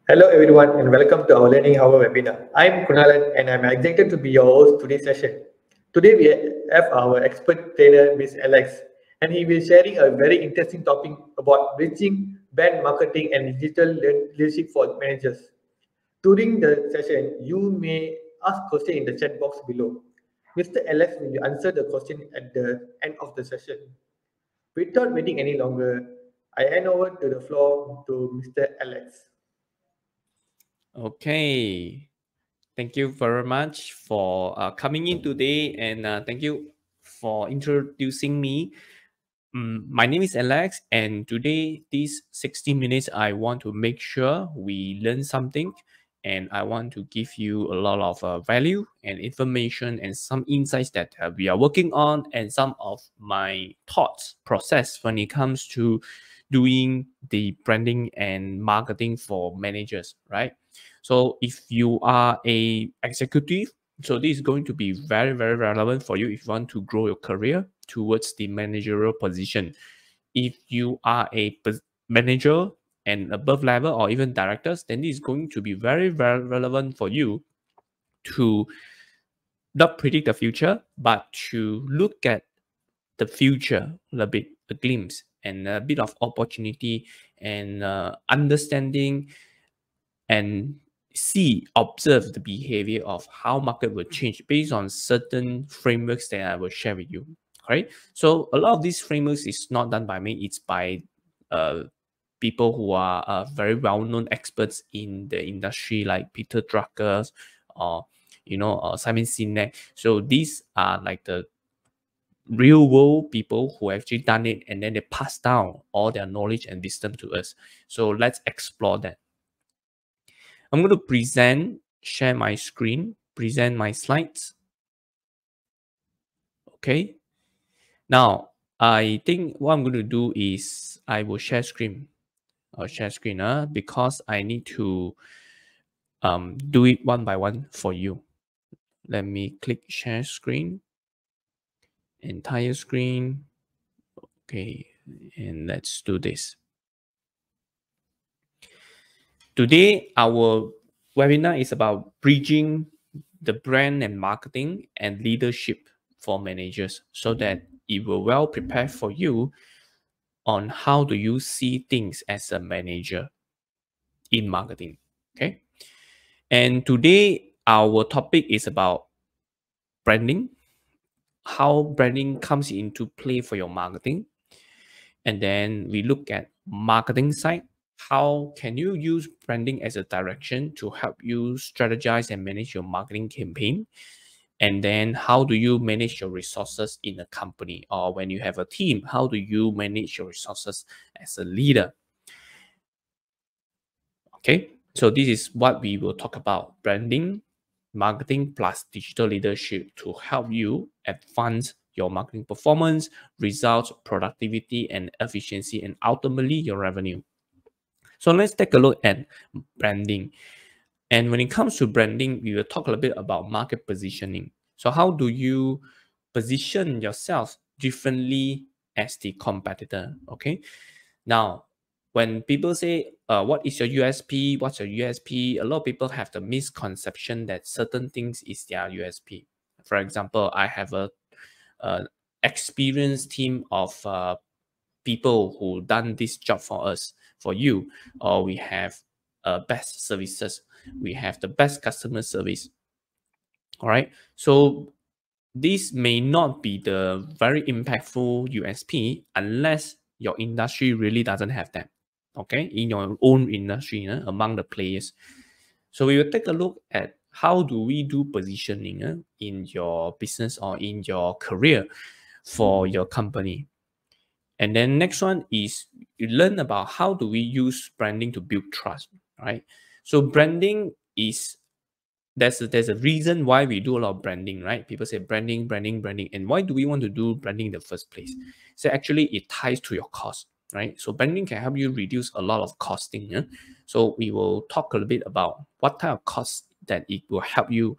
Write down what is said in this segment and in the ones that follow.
Hello everyone and welcome to our Learning Hour webinar. I'm Kunalan and I'm excited to be your host today's session. Today we have our expert trainer Miss Alex and he will sharing a very interesting topic about bridging brand marketing and digital leadership for managers. During the session, you may ask question in the chat box below. Mr. Alex will answer the question at the end of the session. Without waiting any longer, I hand over to the floor to Mr. Alex. Okay, thank you very much for coming in today, and thank you for introducing me. My name is Alex, and today, these 60 minutes, I want to make sure we learn something, and I want to give you a lot of value and information and some insights that we are working on, and some of my thoughts process when it comes to doing the branding and marketing for managers, right? So if you are a executive, so this is going to be very, very relevant for you if you want to grow your career towards the managerial position. If you are a manager and above level or even directors, then this is going to be very, very relevant for you to not predict the future, but to look at the future a little bit, a glimpse and a bit of opportunity and understanding and observe the behavior of how market will change based on certain frameworks that I will share with you. Right. So a lot of these frameworks is not done by me, it's by uh, people who are very well-known experts in the industry, like Peter Drucker or Simon Sinek. So these are like the real world people who actually done it, and then they pass down all their knowledge and wisdom to us. So let's explore that. I'm going to share my screen, present my slides. Okay. Now, I think what I'm going to do is I will share screen. I'll share screen because I need to do it one by one for you. Let me click share screen, entire screen. Okay. And let's do this. Today, our webinar is about bridging the brand and marketing and leadership for managers so that it will well prepare for you on how do you see things as a manager in marketing. Okay. And today, our topic is about branding, how branding comes into play for your marketing. And then we look at marketing side. How can you use branding as a direction to help you strategize and manage your marketing campaign? And then how do you manage your resources in a company, or when you have a team, how do you manage your resources as a leader? Okay, so this is what we will talk about: branding, marketing plus digital leadership to help you advance your marketing performance, results, productivity, and efficiency, and ultimately your revenue. So let's take a look at branding. And when it comes to branding, we will talk a little bit about market positioning. So how do you position yourself differently as the competitor? Okay. Now, when people say, what is your USP? What's your USP? A lot of people have the misconception that certain things is their USP. For example, I have a experienced team of people who done this job for us, for you, or we have best services, we have the best customer service. All right. So this may not be the very impactful USP unless your industry really doesn't have that. Okay, in your own industry, among the players. So we will take a look at how do we do positioning in your business or in your career for your company. And then next one is you learn about how do we use branding to build trust, right? So branding is there's a reason why we do a lot of branding, right? People say branding, branding, branding. And why do we want to do branding in the first place? So actually it ties to your cost, right? So branding can help you reduce a lot of costing. Yeah? So we will talk a little bit about what type of costs that it will help you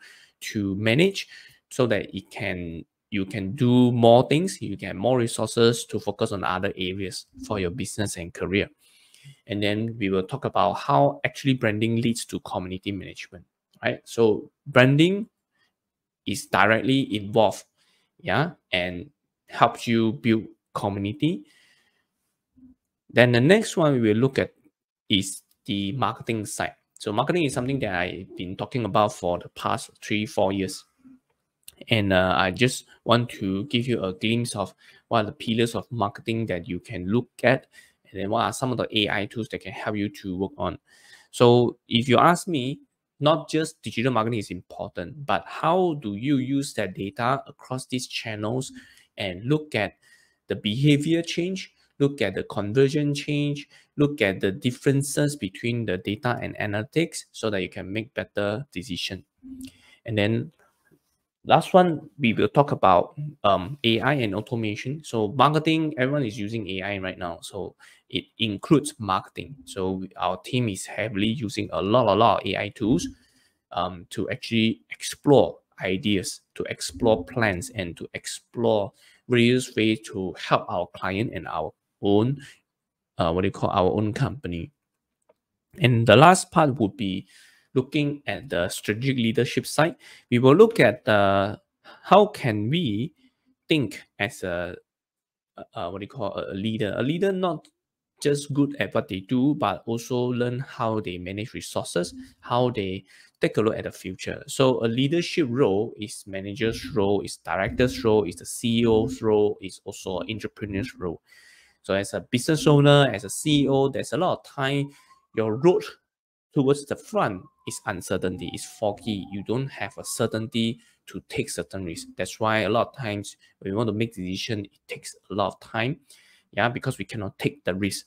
to manage so that you can do more things, you get more resources to focus on other areas for your business and career. And then we will talk about how actually branding leads to community management, right? So branding is directly involved, yeah, and helps you build community. Then the next one we will look at is the marketing side. So marketing is something that I've been talking about for the past 3-4 years. And I just want to give you a glimpse of what are the pillars of marketing that you can look at, and then what are some of the AI tools that can help you to work on. So if you ask me, not just digital marketing is important, but how do you use that data across these channels and look at the behavior change, look at the conversion change, look at the differences between the data and analytics so that you can make better decision. And then last one, we will talk about AI and automation. So marketing, everyone is using AI right now. So it includes marketing. So our team is heavily using a lot of AI tools to actually explore ideas, to explore plans, and to explore various ways to help our client and our own, our own company. And the last part would be looking at the strategic leadership side. We will look at how can we think as a leader. A leader not just good at what they do, but also learn how they manage resources, how they take a look at the future. So a leadership role is manager's role, is director's role, is the CEO's role, is also an entrepreneur's role. So as a business owner, as a CEO, there's a lot of time your road towards the front is uncertainty, is foggy. You don't have a certainty to take certain risks. That's why a lot of times when we want to make decision, it takes a lot of time. Yeah, because we cannot take the risk.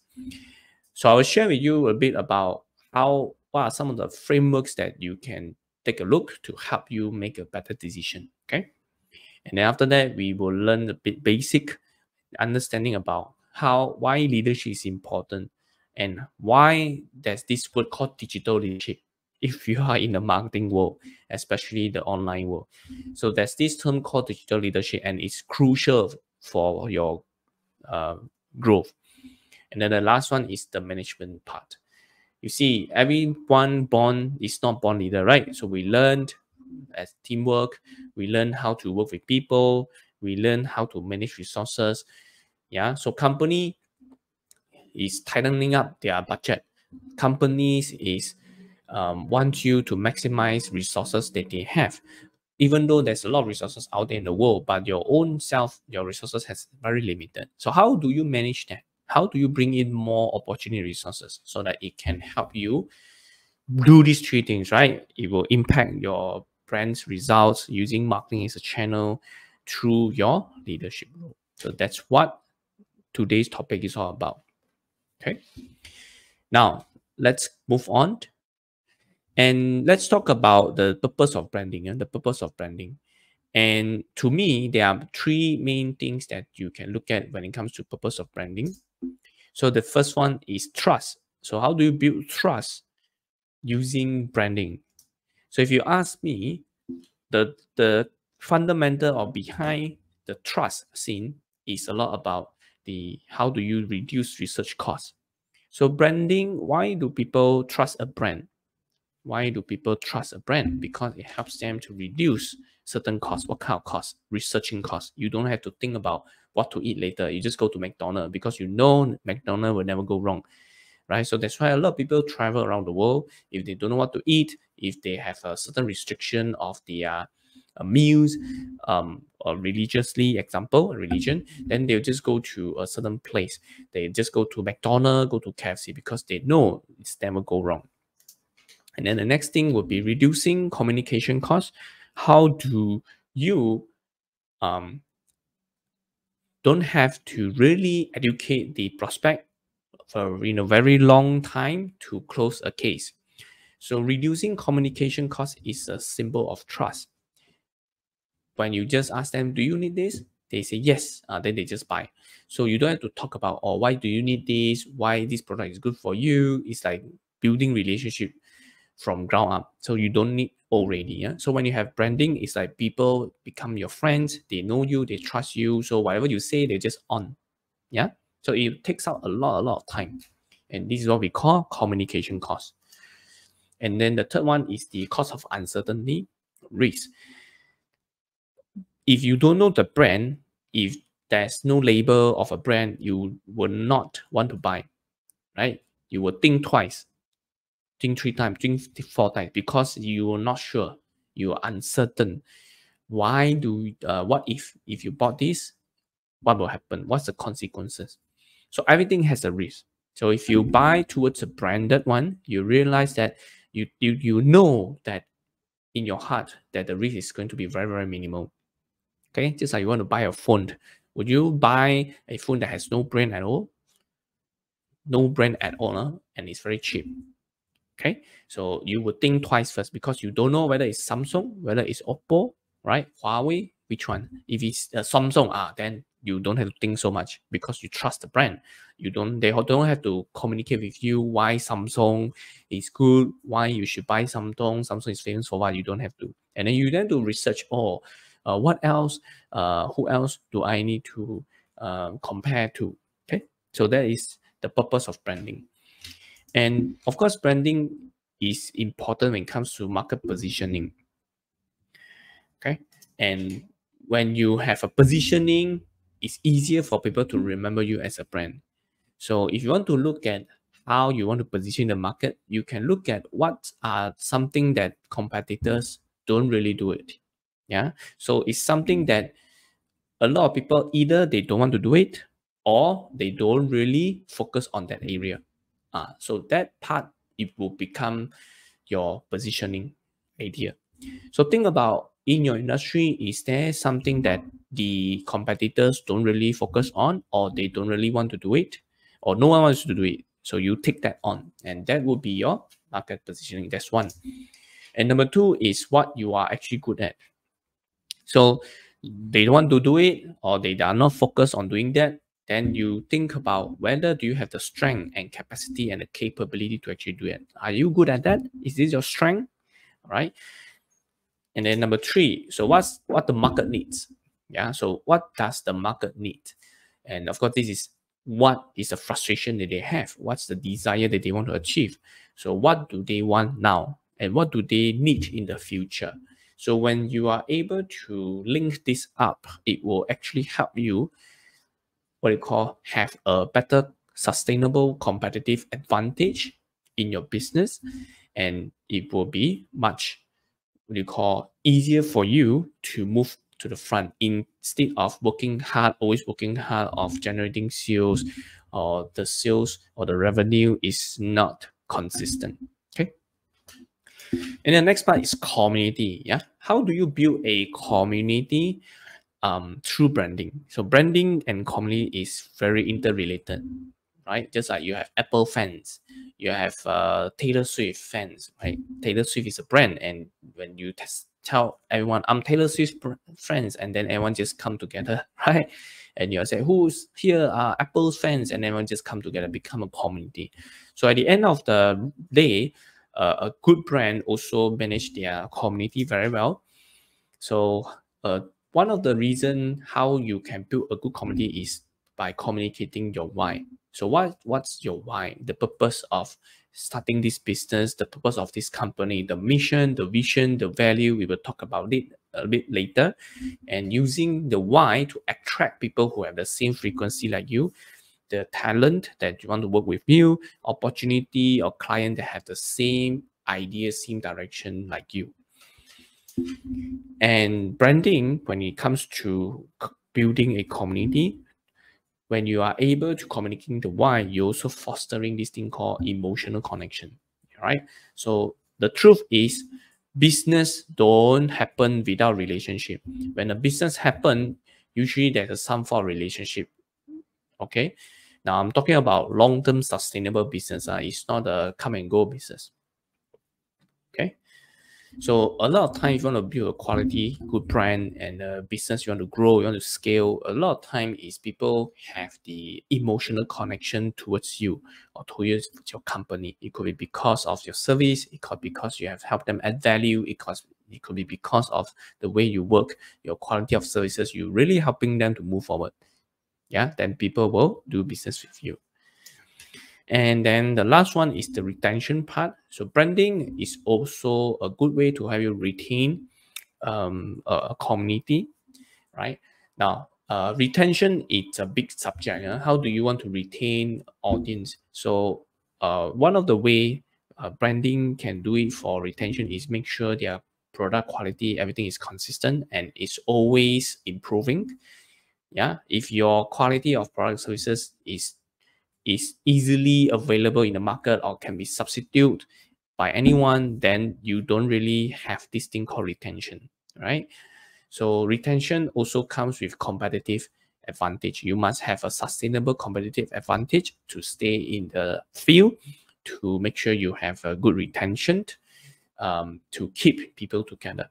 So I will share with you a bit about what are some of the frameworks that you can take a look to help you make a better decision. Okay. And then after that, we will learn a bit basic understanding about why leadership is important and why there's this word called digital leadership if you are in the marketing world, especially the online world. So there's this term called digital leadership, and it's crucial for your uh, growth. And then the last one is the management part. You see, everyone born is not born leader, right? So we learned as teamwork, we learn how to work with people, we learn how to manage resources. Yeah, so company is tightening up their budget. Companies is want you to maximize resources that they have, even though there's a lot of resources out there in the world, but your own self, your resources has very limited. So how do you manage that? How do you bring in more opportunity resources so that it can help you do these three things, right? It will impact your brand's results using marketing as a channel through your leadership role. So that's what today's topic is all about. Okay. Now let's move on and let's talk about the purpose of branding and the purpose of branding. And to me, there are three main things that you can look at when it comes to purpose of branding. So the first one is trust. So how do you build trust using branding? So if you ask me, the fundamental or behind the trust scene is a lot about the how do you reduce research costs. So branding, why do people trust a brand? Why do people trust a brand? Because it helps them to reduce certain costs. What kind of costs? Researching costs. You don't have to think about what to eat later. You just go to McDonald's because you know McDonald's will never go wrong, right? So that's why a lot of people travel around the world. If they don't know what to eat, if they have a certain restriction of their meals, or religiously example, religion, then they'll just go to a certain place. They just go to McDonald's, go to KFC because they know it's never go wrong. And then the next thing would be reducing communication costs. How do you don't have to really educate the prospect for very long time to close a case? So reducing communication costs is a symbol of trust. When you just ask them, do you need this? They say yes, then they just buy. So you don't have to talk about, oh, why do you need this? Why this product is good for you? It's like building relationship from ground up. So you don't need already. Yeah. So when you have branding, it's like people become your friends. They know you, they trust you. So whatever you say, they're just on. Yeah. So it takes out a lot of time. And this is what we call communication cost. And then the third one is the cost of uncertainty, risk. If you don't know the brand, if there's no label of a brand, you will not want to buy, right? You will think twice, think 3 times, think 4 times, because you are not sure, you are uncertain. What if you bought this, what will happen? What's the consequences? So everything has a risk. So if you buy towards a branded one, you realize that you know that in your heart that the risk is going to be very, very minimal. Okay, just like you want to buy a phone. Would you buy a phone that has no brand at all? No brand at all, huh? And it's very cheap. Okay, so you would think twice first because you don't know whether it's Samsung, whether it's Oppo, right? Huawei, which one? If it's Samsung, then you don't have to think so much because you trust the brand. They don't have to communicate with you why Samsung is good, why you should buy Samsung. Samsung is famous for what. You don't have to, and then you then do research. What else? Who else do I need to compare to? Okay, so that is the purpose of branding. And of course, branding is important when it comes to market positioning. Okay. And when you have a positioning, it's easier for people to remember you as a brand. So if you want to look at how you want to position the market, you can look at what are something that competitors don't really do it. Yeah. So it's something that a lot of people either they don't want to do it or they don't really focus on that area. So that part, it will become your positioning idea. So think about in your industry, is there something that the competitors don't really focus on, or they don't really want to do it, or no one wants to do it? So you take that on, and that will be your market positioning. That's one. And number two is what you are actually good at. So they don't want to do it, or they are not focused on doing that. Then you think about whether do you have the strength and capacity and the capability to actually do it. Are you good at that? Is this your strength? All right. And then number three, so what the market needs? Yeah. So what does the market need? And of course, this is what is the frustration that they have? What's the desire that they want to achieve? So what do they want now? And what do they need in the future? So when you are able to link this up, it will actually help you what you call have a better sustainable competitive advantage in your business, and it will be much what you call easier for you to move to the front instead of working hard, always working hard of generating sales, or the sales or the revenue is not consistent. Okay. And the next part is community. Yeah. How do you build a community through branding? So branding and community is very interrelated, right? Just like you have Apple fans, you have Taylor Swift fans, right? Taylor Swift is a brand, and when you tell everyone I'm Taylor Swift friends, and then everyone just come together, right? And you say who's here are Apple's fans, and everyone just come together, become a community. So at the end of the day, a good brand also manage their community very well. So one of the reason how you can build a good community is by communicating your why. So what's your why? The purpose of starting this business, the purpose of this company, the mission, the vision, the value. We will talk about it a bit later. And using the why to attract people who have the same frequency like you, the talent that you want to work with you, opportunity or client that have the same idea, same direction like you. And branding, when it comes to building a community, when you are able to communicate the why, you're also fostering this thing called emotional connection, right? So the truth is, business don't happen without relationship. When a business happen, usually there's a some form of relationship. Okay, now I'm talking about long-term sustainable business. It's not a come and go business. Okay. So a lot of times, if you want to build a quality, good brand and a business you want to grow, you want to scale, a lot of time is people have the emotional connection towards you or towards your company. It could be because of your service. It could be because you have helped them add value. It could be because of the way you work, your quality of services. You're really helping them to move forward. Yeah, then people will do business with you. And then the last one is the retention part. So branding is also a good way to have you retain a community, right? Now, retention is a big subject. How do you want to retain audience? So one of the way branding can do it for retention is make sure their product quality, everything is consistent and it's always improving. Yeah, if your quality of product services is easily available in the market or can be substituted by anyone, then you don't really have this thing called retention, right? So retention also comes with competitive advantage. You must have a sustainable competitive advantage to stay in the field, to make sure you have a good retention, to keep people together.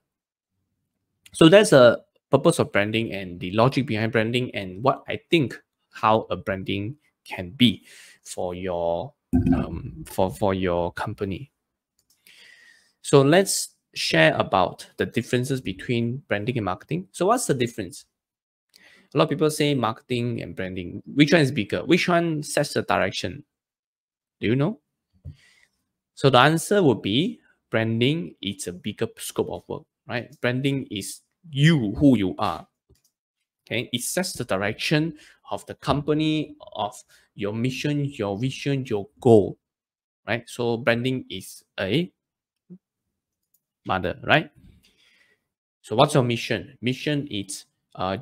So that's a purpose of branding and the logic behind branding and what I think how a branding can be for your for your company. So let's share about the differences between branding and marketing. So what's the difference? A lot of people say marketing and branding. Which one is bigger? Which one sets the direction? Do you know? So the answer would be branding is a bigger scope of work, right? Branding is you, who you are. Okay, it sets the direction of the company, of your mission, your vision, your goal, right? So branding is a mother, right? So what's your mission? Mission is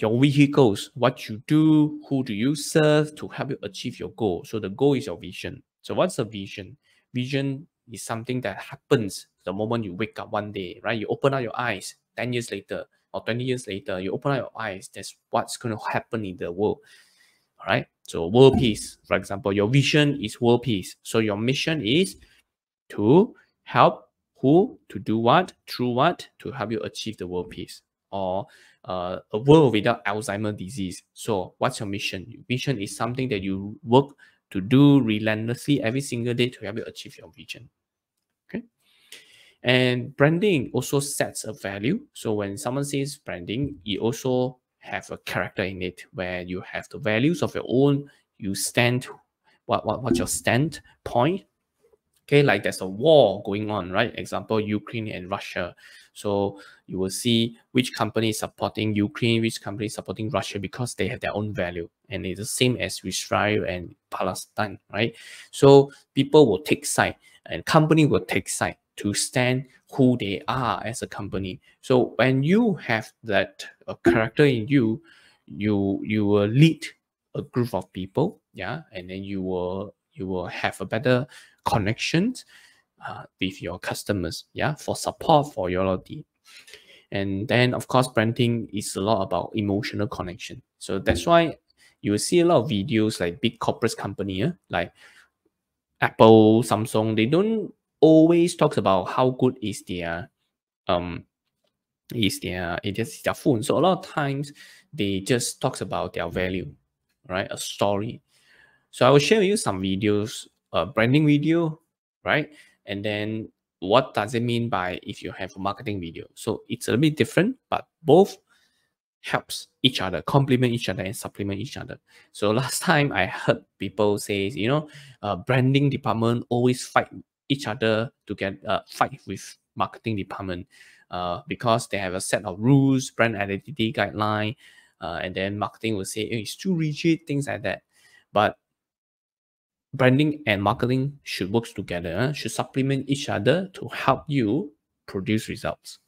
your vehicles, what you do, who do you serve to help you achieve your goal. So the goal is your vision. So what's the vision? Vision is something that happens the moment you wake up one day, right? You open up your eyes 10 years later or 20 years later, you open up your eyes, that's what's going to happen in the world. All right. So world peace, for example, your vision is world peace. So your mission is to help who to do what through what to help you achieve the world peace or a world without Alzheimer's disease. So what's your mission? Your mission is something that you work to do relentlessly every single day to help you achieve your vision. Okay. And branding also sets a value. So when someone says branding, it also have a character in it where you have the values of your own. You stand what's your standpoint. Okay, like there's a war going on, right? Example, Ukraine and Russia. So you will see which company is supporting Ukraine, which company is supporting Russia because they have their own value. And it's the same as Israel and Palestine, right? So people will take side and company will take side to stand who they are as a company. So when you have that character in you, you will lead a group of people, yeah, and then you will have a better connections with your customers, yeah, for support, for your loyalty. And then, of course, branding is a lot about emotional connection. So that's why you will see a lot of videos like big corporate company, like Apple, Samsung. They don't always talk about how good um is their phone. So a lot of times they just talks about their value, right? A story. So I will share with you some videos, branding video, right? And then what does it mean by if you have a marketing video? So it's a little bit different, but both helps each other, complement each other, and supplement each other. So last time I heard people say, branding department always fight each other to get fight with marketing department because they have a set of rules, brand identity guideline, and then marketing will say it's too rigid, things like that. But branding and marketing should work together, should supplement each other to help you produce results.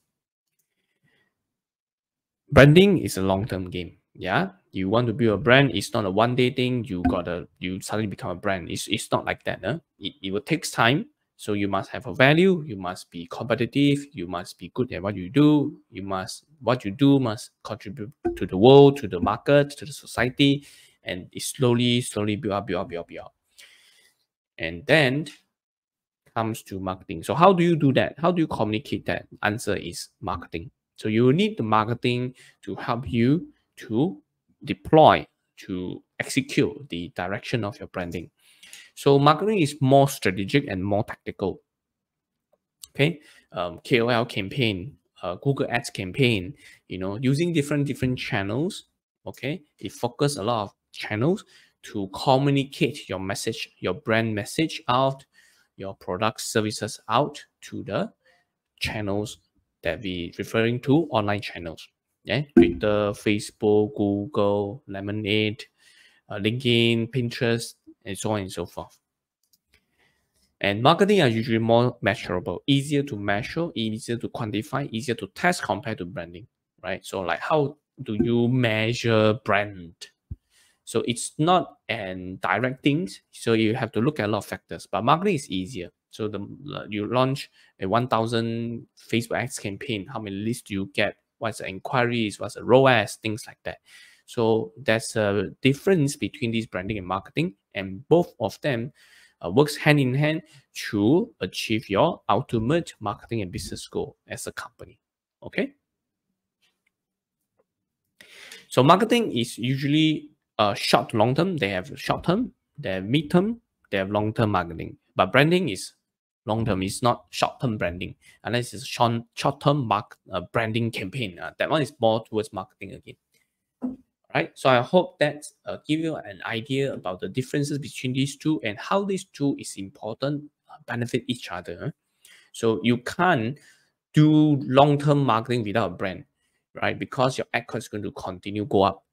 Branding is a long-term game. Yeah, you want to build a brand. It's not a one-day thing. You suddenly become a brand. It's not like that. It will take time. So you must have a value. You must be competitive. You must be good at what you do. What you do must contribute to the world, to the market, to the society, and it slowly build up, build up, build up, build up. And then comes to marketing. So how do you do that? How do you communicate that? Answer is marketing. So you need the marketing to help you to deploy, to execute the direction of your branding. So marketing is more strategic and more tactical. Okay, KOL campaign, Google Ads campaign, using different channels. Okay, it focus a lot of channels to communicate your message, your brand message out, your product services out to the channels that we referring to, online channels. Yeah, Twitter, Facebook, Google, Lemonade, LinkedIn, Pinterest, and so on and so forth. And marketing are usually more measurable, easier to measure, easier to quantify, easier to test compared to branding, right? So like, how do you measure brand? So it's not an direct thing. So you have to look at a lot of factors, but marketing is easier. So you launch a 1,000 Facebook ads campaign. How many leads do you get? What's the inquiries? What's the ROAS? Things like that. So there's a difference between this branding and marketing, and both of them works hand in hand to achieve your ultimate marketing and business goal as a company. Okay. So marketing is usually short to long term. They have short term, they have mid term, they have long term marketing. But branding is long term. It's not short term branding, unless it's short term branding campaign. That one is more towards marketing again. Right. So I hope that give you an idea about the differences between these two and how these two is important, benefit each other. So you can't do long term marketing without a brand, right? Because your ad cost is going to continue go up,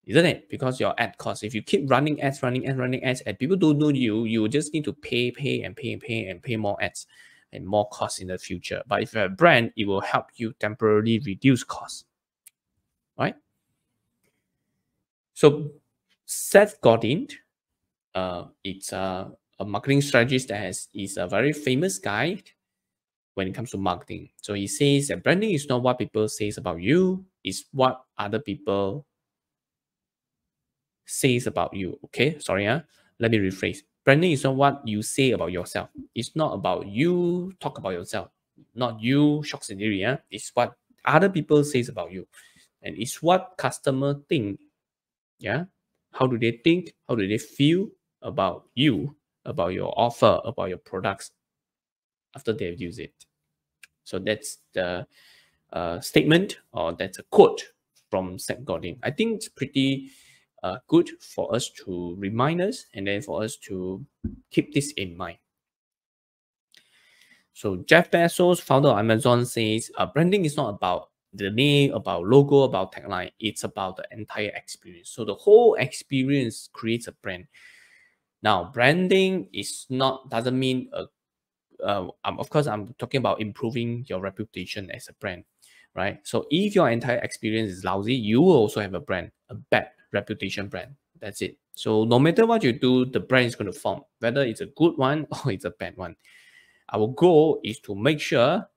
isn't it? Because your ad cost, if you keep running ads, and people don't know you, you just need to pay more ads and more costs in the future. But if you have a brand, it will help you temporarily reduce costs, right? So Seth Godin, it's a marketing strategist that is a very famous guy when it comes to marketing. So he says that branding is not what people say about you, it's what other people says about you. Okay, sorry, let me rephrase. Branding is not what you say about yourself. It's not about you talk about yourself, not you shocks and area. It's what other people says about you, and it's what customer think. Yeah, how do they think? How do they feel about you, about your offer, about your products after they've used it? So that's the statement, or that's a quote from Seth Godin. I think it's pretty good for us to remind us, and then for us to keep this in mind. So Jeff Bezos, founder of Amazon, says branding is not about the name, about logo, about tagline. It's about the entire experience. So the whole experience creates a brand. Now, branding is not doesn't mean of course I'm talking about improving your reputation as a brand, right? So if your entire experience is lousy, you will also have a brand, a bad reputation brand. That's it. So no matter what you do, the brand is going to form, whether it's a good one or it's a bad one. Our goal is to make sure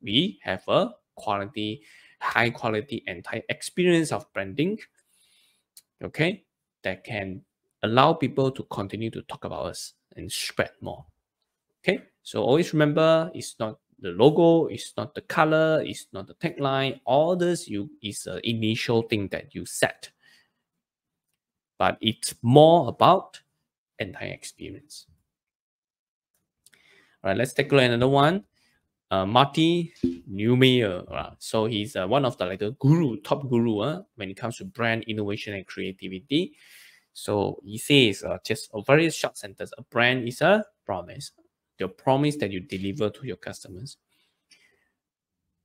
we have a quality, high quality entire experience of branding, okay, that can allow people to continue to talk about us and spread more. Okay, so always remember, it's not the logo, it's not the color, it's not the tagline. All this is an initial thing that you set, but it's more about entire experience. All right, let's take a look at another one. Marty Neumeyer. So he's one of the top guru when it comes to brand innovation and creativity. So he says just a very short sentence: a brand is a promise. The promise that you deliver to your customers.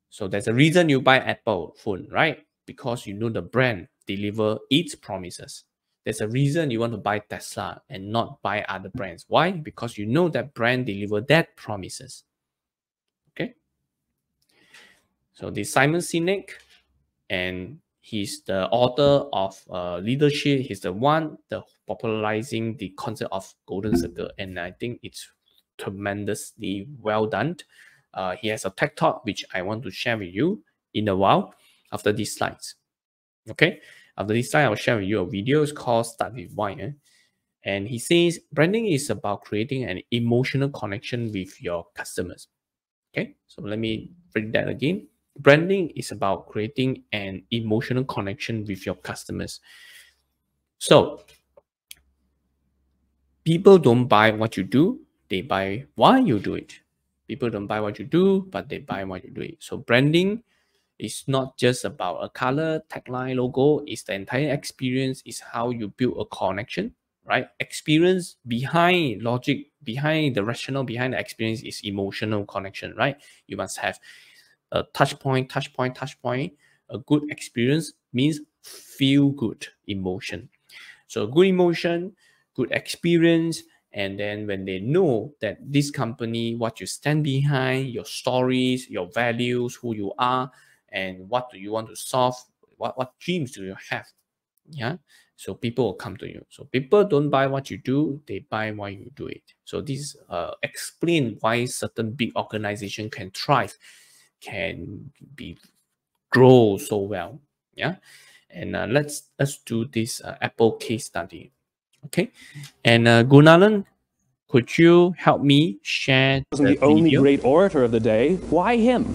So there's a reason you buy Apple phone, right? Because you know the brand deliver its promises. There's a reason you want to buy Tesla and not buy other brands. Why? Because you know that brand deliver that promises. Okay. So this Simon Sinek, and he's the author of leadership. He's the one popularizing the concept of golden circle, and I think it's tremendously well done. He has a TED Talk which I want to share with you in a while after these slides. Okay, after this slide, I'll share with you a video. It's called Start with Why. And he says branding is about creating an emotional connection with your customers. Okay, so let me read that again. Branding is about creating an emotional connection with your customers. So people don't buy what you do, they buy why you do it. People don't buy what you do, but they buy what you do it. So branding It's not just about a color, tagline, logo. It's the entire experience. It's how you build a connection, right? Experience behind logic, behind the rationale, behind the experience is emotional connection, right? You must have a touch point, touch point, touch point. A good experience means feel good emotion. So good emotion, good experience, and then when they know that this company, what you stand behind, your stories, your values, who you are, and what do you want to solve, what dreams do you have? Yeah. So people will come to you. So people don't buy what you do, they buy why you do it. So this explain why certain big organization can thrive, can be grow so well. Yeah. And let's do this Apple case study. Okay. And Gunalan, could you help me share Wasn't the the only video? great orator of the day. Why him?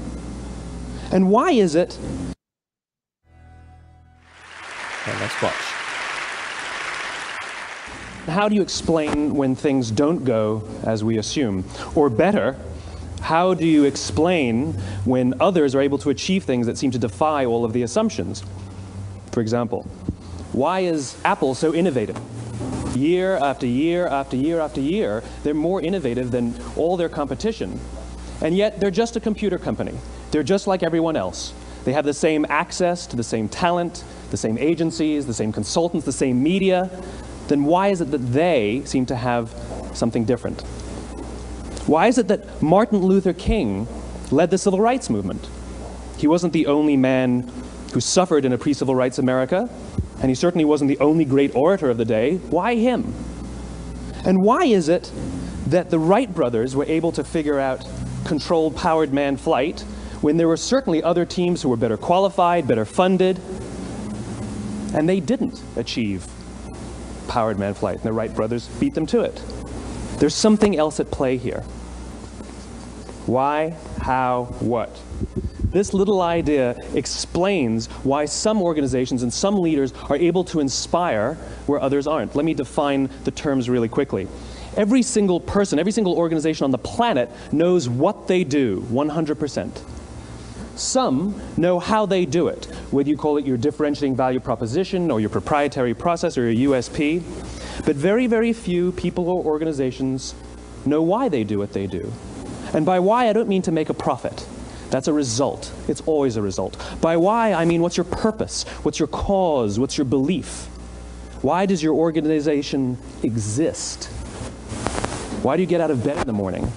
And why is it? Okay, let's watch. How do you explain when things don't go as we assume? Or better, how do you explain when others are able to achieve things that seem to defy all of the assumptions? For example, why is Apple so innovative? Year after year after year after year, they're more innovative than all their competition. And yet, they're just a computer company. They're just like everyone else. They have the same access to the same talent, the same agencies, the same consultants, the same media. Then why is it that they seem to have something different? Why is it that Martin Luther King led the civil rights movement? He wasn't the only man who suffered in a pre-civil rights America, and he certainly wasn't the only great orator of the day. Why him? And why is it that the Wright brothers were able to figure out controlled powered manned flight when there were certainly other teams who were better qualified, better funded, and they didn't achieve powered manned flight, and the Wright brothers beat them to it? There's something else at play here. Why, how, what? This little idea explains why some organizations and some leaders are able to inspire where others aren't. Let me define the terms really quickly. Every single person, every single organization on the planet knows what they do 100%. Some know how they do it, whether you call it your differentiating value proposition or your proprietary process or your USP. But very, very few people or organizations know why they do what they do. And by why, I don't mean to make a profit. That's a result. It's always a result. By why, I mean what's your purpose? What's your cause? What's your belief? Why does your organization exist? Why do you get out of bed in the morning?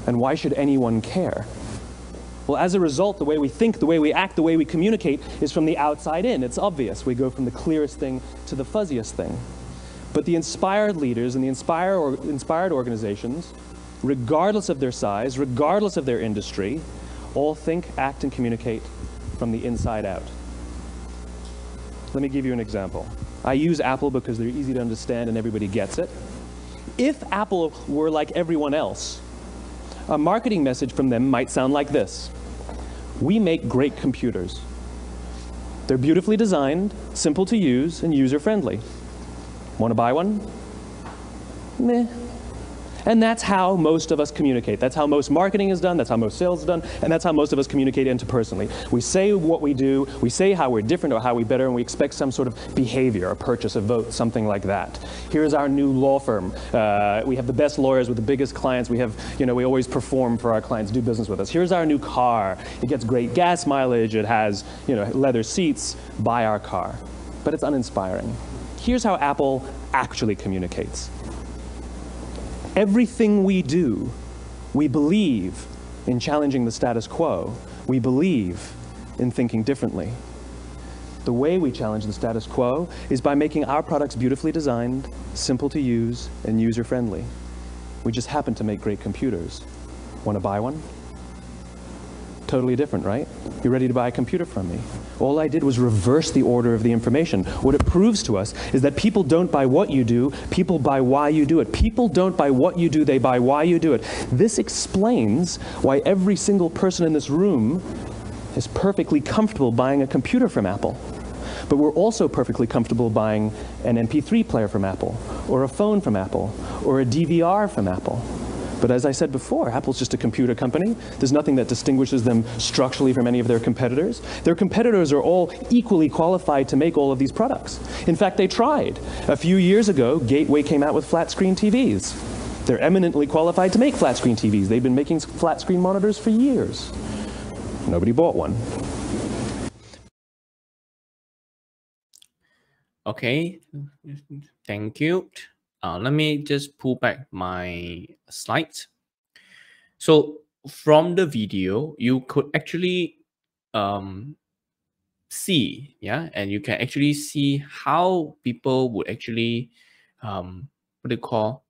And why should anyone care? Well, as a result, the way we think, the way we act, the way we communicate is from the outside in. It's obvious. We go from the clearest thing to the fuzziest thing. But the inspired leaders and the inspired organizations, regardless of their size, regardless of their industry, all think, act, and communicate from the inside out. Let me give you an example. I use Apple because they're easy to understand and everybody gets it. If Apple were like everyone else, a marketing message from them might sound like this. We make great computers. They're beautifully designed, simple to use, and user-friendly. Want to buy one? Meh. And that's how most of us communicate. That's how most marketing is done, that's how most sales is done, and that's how most of us communicate interpersonally. We say what we do, we say how we're different or how we're better, and we expect some sort of behavior, a purchase, a vote, something like that. Here's our new law firm. We have the best lawyers with the biggest clients. We have, we always perform for our clients, do business with us. Here's our new car. It gets great gas mileage. It has, leather seats. Buy our car. But it's uninspiring. Here's how Apple actually communicates. Everything we do, we believe in challenging the status quo. We believe in thinking differently. The way we challenge the status quo is by making our products beautifully designed, simple to use, and user-friendly. We just happen to make great computers. Want to buy one? Totally different, right? You're ready to buy a computer from me. All I did was reverse the order of the information. What it proves to us is that people don't buy what you do, people buy why you do it. People don't buy what you do, they buy why you do it. This explains why every single person in this room is perfectly comfortable buying a computer from Apple. But we're also perfectly comfortable buying an MP3 player from Apple, or a phone from Apple, or a DVR from Apple. But as I said before, Apple's just a computer company. There's nothing that distinguishes them structurally from any of their competitors. Their competitors are all equally qualified to make all of these products. In fact, they tried. A few years ago, Gateway came out with flat screen TVs. They're eminently qualified to make flat screen TVs. They've been making flat screen monitors for years. Nobody bought one. Okay, thank you. Let me just pull back my slides. So from the video, you could actually see, yeah, and you can actually see how people would actually, what do you call,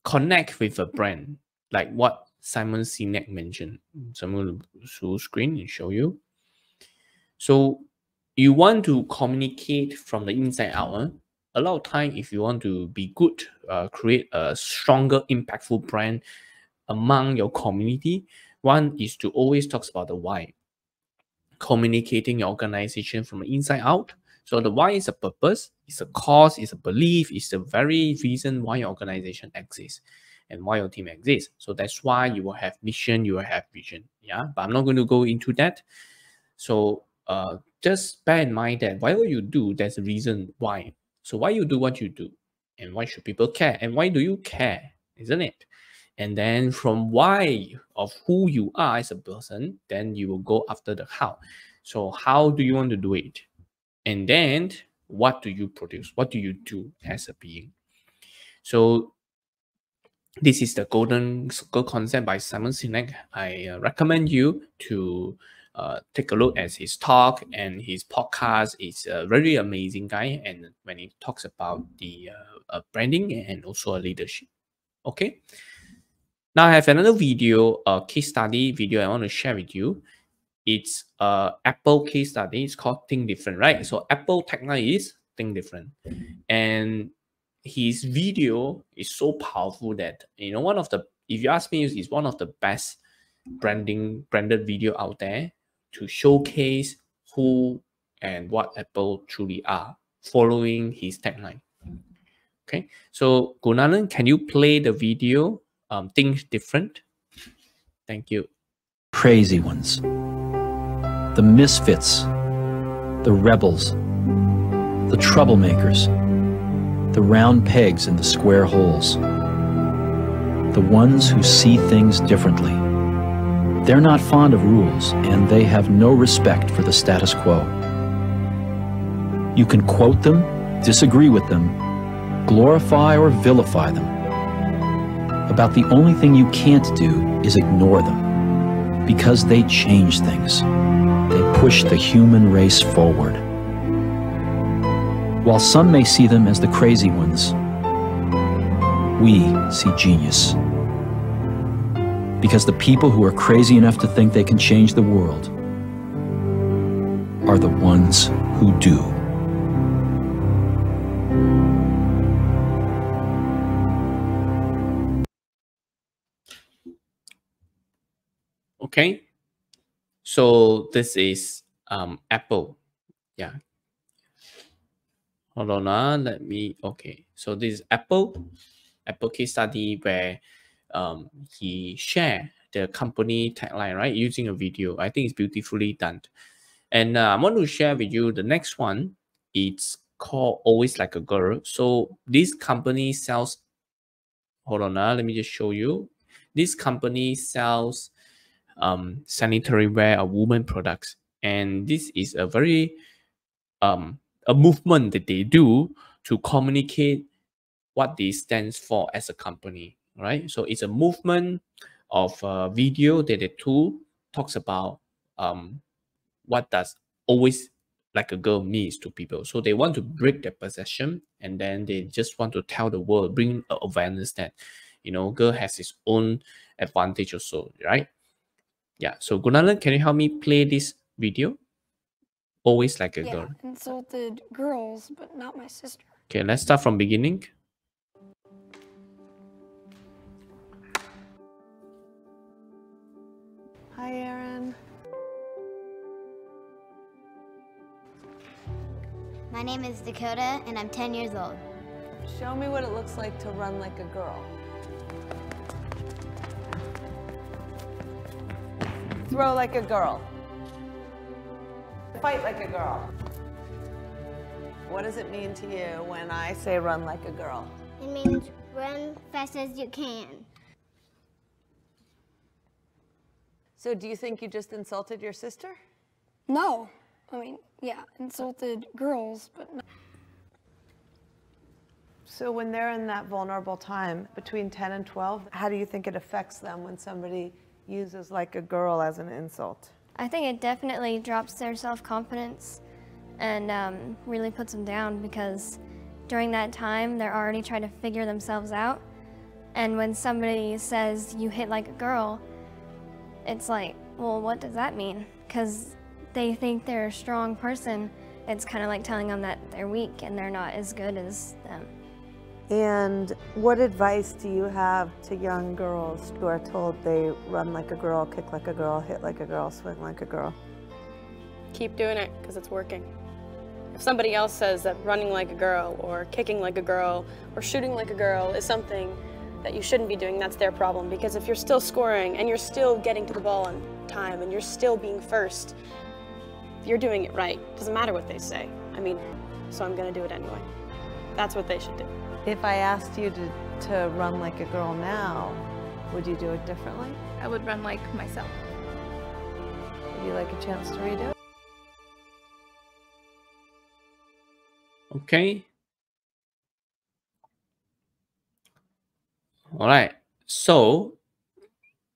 connect with a brand, like what Simon Sinek mentioned. So I'm going to full screen and show you. So you want to communicate from the inside out. A lot of time, if you want to be good, create a stronger, impactful brand among your community, one is to always talk about the why. Communicating your organization from the inside out. So the why is a purpose, it's a cause, it's a belief, it's the very reason why your organization exists and why your team exists. So that's why you will have mission, you will have vision. Yeah, but I'm not going to go into that. So just bear in mind that whatever you do, there's a reason why. So why you do what you do, and why should people care, and why do you care, isn't it? And then from why of who you are as a person, then you will go after the how. So how do you want to do it? And then what do you produce? What do you do as a being? So this is the golden circle concept by Simon Sinek. I recommend you to take a look at his talk and his podcast. It's a very amazing guy, and when he talks about the branding and also leadership. Okay. Now I have another video, a case study video I want to share with you. It's Apple case study. It's called Think Different, right? So Apple tagline is Think Different, and his video is so powerful that, you know, if you ask me, it's one of the best branded video out there to showcase who and what Apple truly are, following his tagline. Okay, so Gunalan, can you play the video? Think Different. Thank you. Crazy ones, the misfits, the rebels, the troublemakers, the round pegs in the square holes, the ones who see things differently. They're not fond of rules, and they have no respect for the status quo. You can quote them, disagree with them, glorify or vilify them. About the only thing you can't do is ignore them, because they change things. They push the human race forward. While some may see them as the crazy ones, we see genius. Because the people who are crazy enough to think they can change the world are the ones who do. Okay, so this is Apple. Yeah. Hold on, let me. Okay, so this is Apple case study where he shared the company tagline, right, using a video. I think it's beautifully done. And I want to share with you the next one. It's called Always Like a Girl. So this company sells, hold on, let me just show you. This company sells sanitary wear or women products. And this is a very, a movement that they do to communicate what they stands for as a company, right? So it's a movement of a video that the tool talks about what does always like a girl means to people. So they want to break their perception, and then they just want to tell the world, bring awareness that, you know, girl has its own advantage also, right? Yeah. So Gunalan, can you help me play this video? Always Like a Girl. Insulted girls, but not my sister. Okay, let's start from beginning. Hi, Aaron. My name is Dakota, and I'm 10 years old. Show me what it looks like to run like a girl. throw like a girl. Fight like a girl. What does it mean to you when I say run like a girl? It means run fast as you can. So do you think you just insulted your sister? No. I mean, yeah, insulted girls, but not. So when they're in that vulnerable time between 10 and 12, how do you think it affects them when somebody uses like a girl as an insult? I think it definitely drops their self-confidence and really puts them down, because during that time they're already trying to figure themselves out, and when somebody says you hit like a girl, it's like, well, what does that mean? Because they think they're a strong person. It's kind of like telling them that they're weak and they're not as good as them. And what advice do you have to young girls who are told they run like a girl, kick like a girl, hit like a girl, swing like a girl? Keep doing it because it's working. If somebody else says that running like a girl or kicking like a girl or shooting like a girl is something that you shouldn't be doing, that's their problem. Because if you're still scoring and you're still getting to the ball on time and you're still being first, you're doing it right. Doesn't matter what they say. I mean, so I'm gonna do it anyway. That's what they should do. If I asked you to run like a girl now, would you do it differently? I would run like myself. Would you like a chance to redo it? Okay. All right. So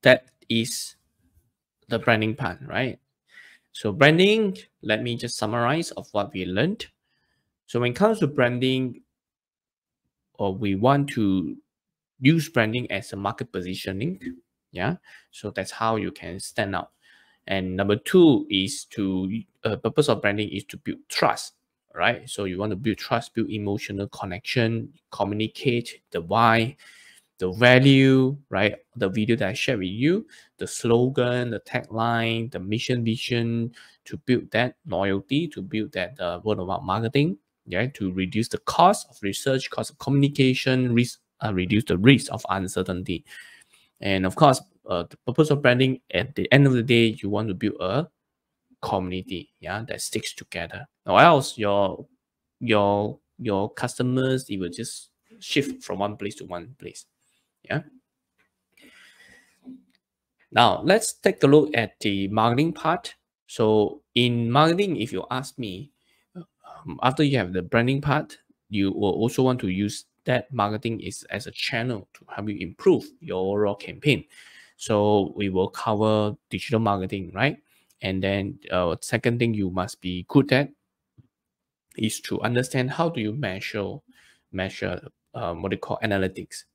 that is the branding part, right? So branding, let me just summarize of what we learned. So when it comes to branding, or we want to use branding as a market positioning, yeah. So that's how you can stand out. And number two is to purpose of branding is to build trust, right? So you want to build trust, build emotional connection, communicate the why, the value, right? The video that I shared with you, the slogan, the tagline, the mission, vision, to build that loyalty, to build that word of mouth marketing, yeah, to reduce the cost of research, cost of communication, reduce the risk of uncertainty. And of course, the purpose of branding, at the end of the day, you want to build a community, yeah, that sticks together. Or else your customers, it will just shift from one place to one place. Yeah. Now let's take a look at the marketing part. So in marketing, if you ask me, after you have the branding part, you will also want to use that marketing is as a channel to help you improve your overall campaign. So we will cover digital marketing, right? And then second thing you must be good at is to understand how do you measure what they call analytics.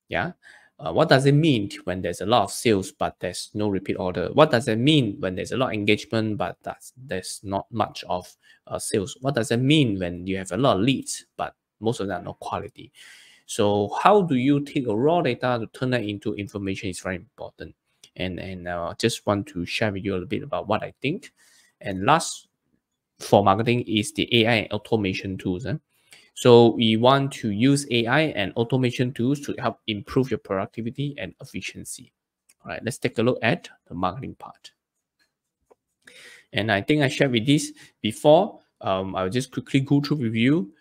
Yeah. What does it mean when there's a lot of sales but there's no repeat order? What does it mean when there's a lot of engagement but there's not much of sales? What does it mean when you have a lot of leads but most of them are not quality? So how do you take a raw data to turn that into information is very important. And just want to share with you a little bit about what I think. And last for marketing is the AI and automation tools. So we want to use AI and automation tools to help improve your productivity and efficiency. All right, let's take a look at the marketing part. And I think I shared with this before. I'll just quickly go through with you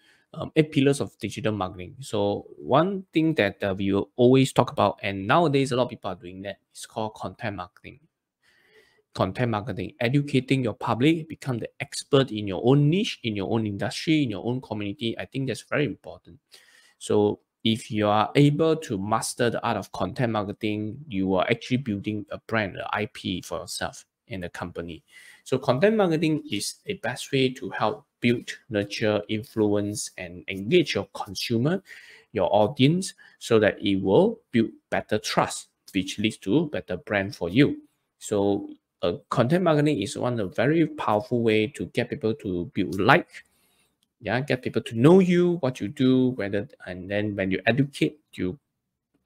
8 pillars of digital marketing. So one thing that we will always talk about, and nowadays a lot of people are doing that, is called content marketing. Content marketing, educating your public, become the expert in your own niche, in your own industry, in your own community. I think that's very important. So if you are able to master the art of content marketing, you are actually building a brand, an IP for yourself and the company. So content marketing is a best way to help build, nurture, influence, and engage your consumer, your audience, so that it will build better trust, which leads to better brand for you. So content marketing is one of the very powerful way to get people to build get people to know you, what you do, and then when you educate, you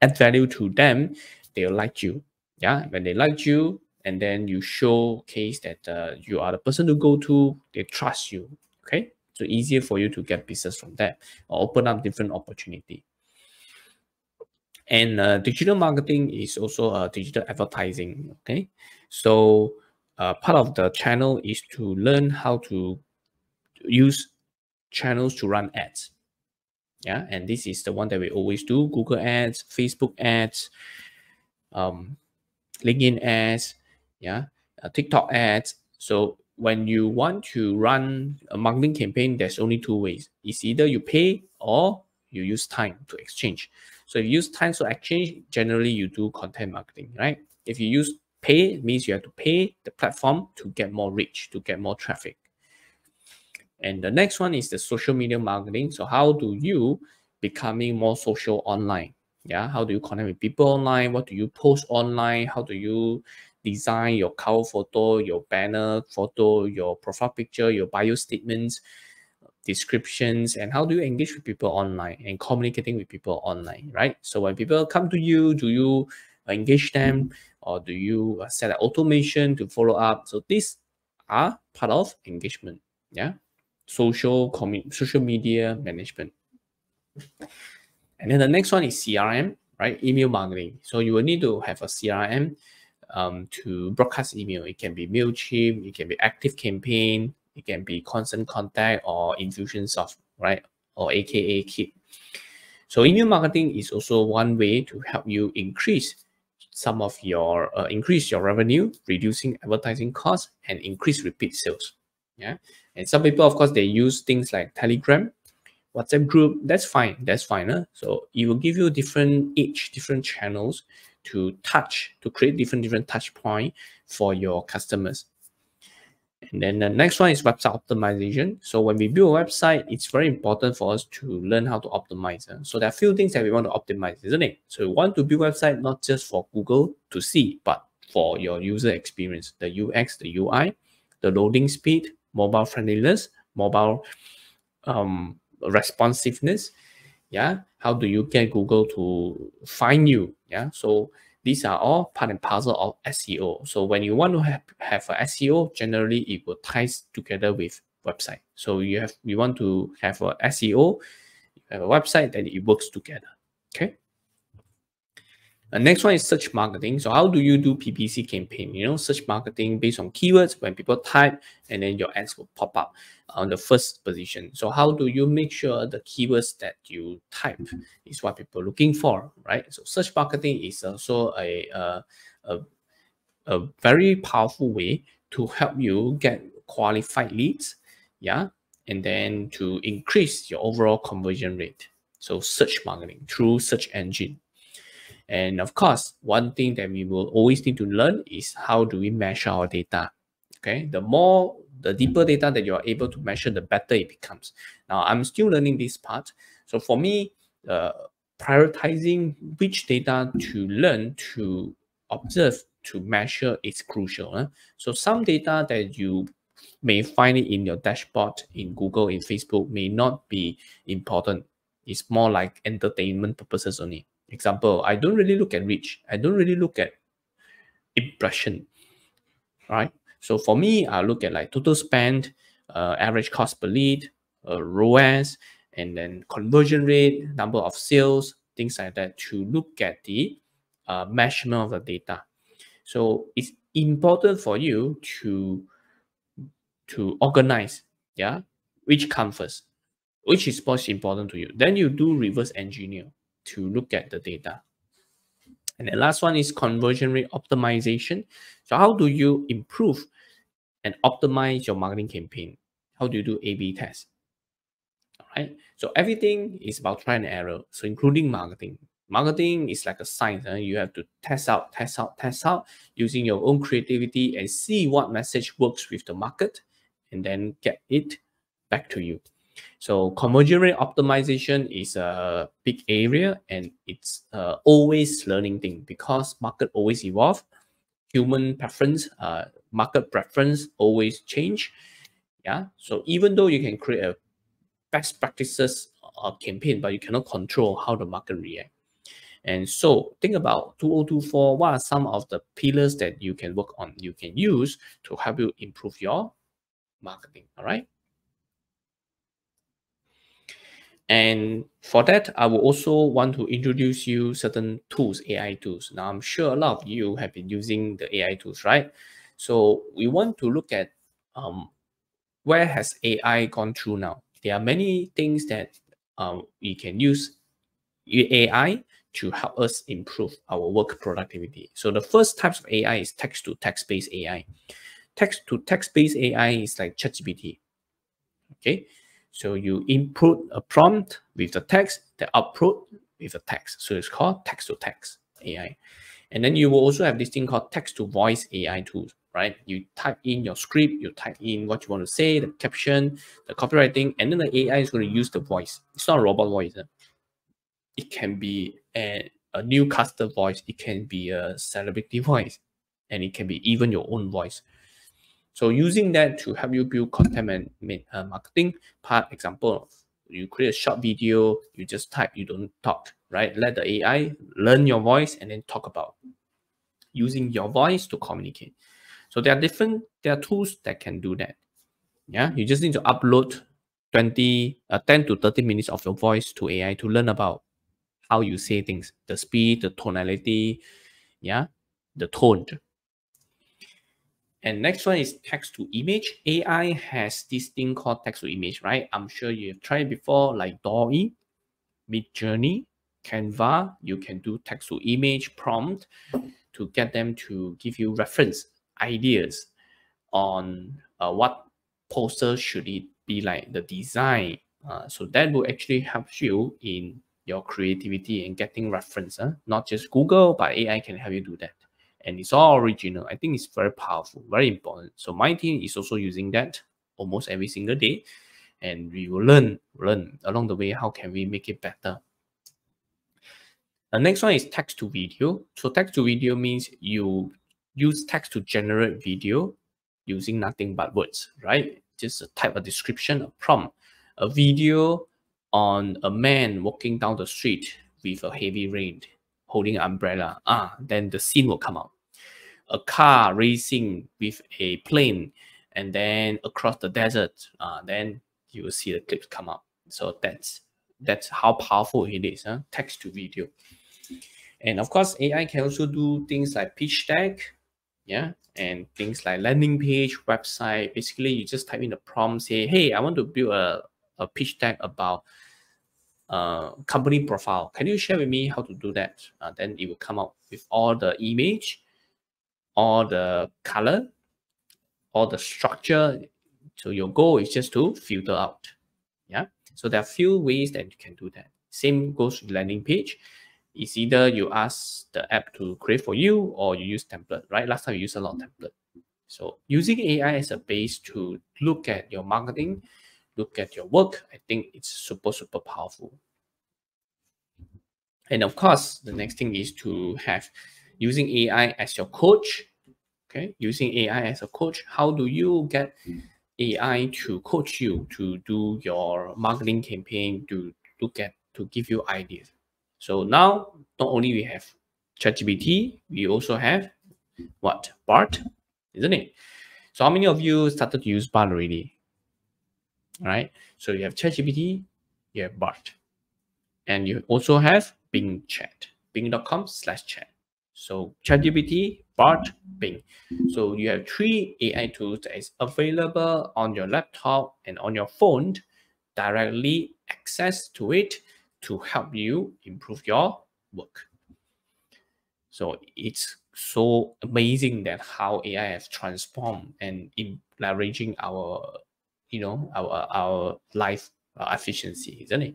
add value to them, they'll like you. Yeah, when they like you, and then you showcase that you are the person to go to, they trust you. Okay, so easier for you to get business from that or open up different opportunity. And digital marketing is also digital advertising. Okay, so part of the channel is to learn how to use channels to run ads. Yeah, and this is the one that we always do: Google ads, Facebook ads, LinkedIn ads, yeah, TikTok ads. So when you want to run a marketing campaign, there's only two ways. It's either you pay or you use time to exchange. So if you use time to exchange, generally you do content marketing, right? If you use pay, it means you have to pay the platform to get more reach, to get more traffic. And the next one is the social media marketing. So how do you becoming more social online? Yeah, how do you connect with people online? What do you post online? How do you design your cover photo, your banner photo, your profile picture, your bio statements, descriptions, and how do you engage with people online and communicating with people online, right? So when people come to you, do you engage them, or do you set an automation to follow up? So these are part of engagement. Yeah, social media management. And then the next one is CRM, right? Email marketing. So you will need to have a CRM to broadcast email. It can be MailChimp, it can be Active Campaign, it can be Constant Contact or Infusionsoft, right? Or AKA Keep. So email marketing is also one way to help you increase some of your increase your revenue, reducing advertising costs, and increase repeat sales. Yeah, and some people, of course, they use things like Telegram, WhatsApp group. That's fine. That's fine. Huh? So it will give you different channels to create different touch point for your customers. And then the next one is website optimization. So when we build a website, it's very important for us to learn how to optimize. So there are a few things that we want to optimize, isn't it? So we want to build a website not just for Google to see, but for your user experience, the UX, the UI, the loading speed, mobile friendliness, mobile responsiveness. Yeah, how do you get Google to find you? Yeah, so these are all part and parcel of SEO. So when you want to have a SEO, generally it will ties together with website. So you want to have a SEO, have a website, then it works together. Okay. The next one is search marketing. So how do you do PPC campaign? Search marketing based on keywords. When people type, and then your ads will pop up on the first position. So how do you make sure the keywords that you type is what people are looking for, right? So search marketing is also a very powerful way to help you get qualified leads, yeah, and then to increase your overall conversion rate. So search marketing through search engine. And of course, one thing that we will always need to learn is how do we measure our data. Okay, the deeper data that you are able to measure, the better it becomes. Now, I'm still learning this part. So for me, prioritizing which data to learn, to observe, to measure is crucial. So some data that you may find it in your dashboard in Google, in Facebook, may not be important. It's more like entertainment purposes only. Example, I don't really look at reach. I don't really look at impression, right? So for me, I look at like total spend, average cost per lead, ROAS, and then conversion rate, number of sales, things like that, to look at the measurement of the data. So it's important for you to organize, yeah, which comes first, which is most important to you. Then you do reverse engineer to look at the data. And the last one is conversion rate optimization. So how do you improve and optimize your marketing campaign? How do you do A/B tests? All right. So everything is about try and error. So including marketing. Marketing is like a science. You have to test out using your own creativity and see what message works with the market, and then get it back to you. So conversion rate optimization is a big area, and it's always learning thing, because market always evolve, human preference, market preference always change. Yeah. So even though you can create a best practices campaign, but you cannot control how the market react. And so think about 2024, what are some of the pillars that you can work on, you can use to help you improve your marketing. All right. And for that, I will also want to introduce you certain tools, AI tools. Now, I'm sure a lot of you have been using the AI tools, right? So we want to look at where has AI gone through now. There are many things that we can use AI to help us improve our work productivity. So the first types of AI is text-to-text based AI. Text-to-text based AI is like ChatGPT. Okay, so you input a prompt with the text, the output with the text. So it's called text-to-text AI. And then you will also have this thing called text-to-voice AI tools, right? You type in your script, you type in what you want to say, the caption, the copywriting, and then the AI is going to use the voice. It's not a robot voice. It can be a newscaster voice, it can be a celebrity voice, and it can be even your own voice. So using that to help you build content and marketing part, example, you create a short video, you just type, you don't talk, right? Let the AI learn your voice and then talk about using your voice to communicate. So there are tools that can do that. Yeah, you just need to upload 10 to 30 minutes of your voice to AI to learn about how you say things, the speed, the tonality, yeah, the tone. And next one is text to image. AI has this thing called text to image, right? I'm sure you've tried before, like DALL-E, Midjourney, Canva. You can do text to image prompt to get them to give you reference ideas on what poster should it be like, the design. So that will actually help you in your creativity and getting reference. Not just Google, but AI can help you do that. And it's all original. I think it's very powerful, very important. So my team is also using that almost every single day. And we will learn along the way, how can we make it better. The next one is text to video. So text to video means you use text to generate video using nothing but words, right? Just a type of description, a prompt, a video on a man walking down the street with a heavy rain, holding an umbrella. Then the scene will come out. A car racing with a plane, and then across the desert, then you will see the clips come out. So that's how powerful it is, text to video. And of course, AI can also do things like pitch deck, yeah, and things like landing page, website. Basically, you just type in the prompt, say, hey, I want to build a pitch deck about company profile. Can you share with me how to do that? Then it will come out with all the image, all the color, all the structure. So your goal is just to filter out. Yeah. So there are few ways that you can do that. Same goes with landing page. It's either you ask the app to create for you or you use template, right? Last time you used a lot of template. So using AI as a base to look at your marketing, look at your work, I think it's super, super powerful. And of course, the next thing is to have using AI as your coach. Okay, using AI as a coach, how do you get AI to coach you to do your marketing campaign, to give you ideas? So now, not only we have ChatGPT, we also have what? Bart, isn't it? So how many of you started to use Bart already? All right. So you have ChatGPT, you have Bart, and you also have Bing Chat, bing.com/chat. So ChatGPT, Bart, Bing. So you have 3 AI tools that is available on your laptop and on your phone, directly access to it to help you improve your work. So it's so amazing that how AI has transformed and in leveraging our, our life efficiency, isn't it?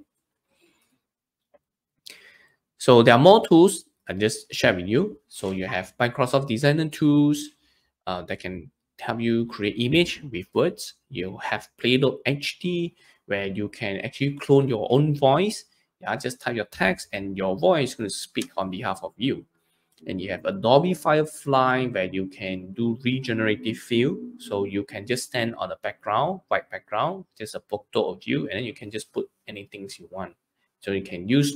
So there are more tools I just share with you. So you have Microsoft Designer tools that can help you create image with words. You have Play-Doh HD, where you can actually clone your own voice. Yeah, just type your text and your voice is going to speak on behalf of you. And you have Adobe Firefly, where you can do regenerative fill. So you can just stand on the background, white background, just a photo of you, and then you can just put anything you want. So you can use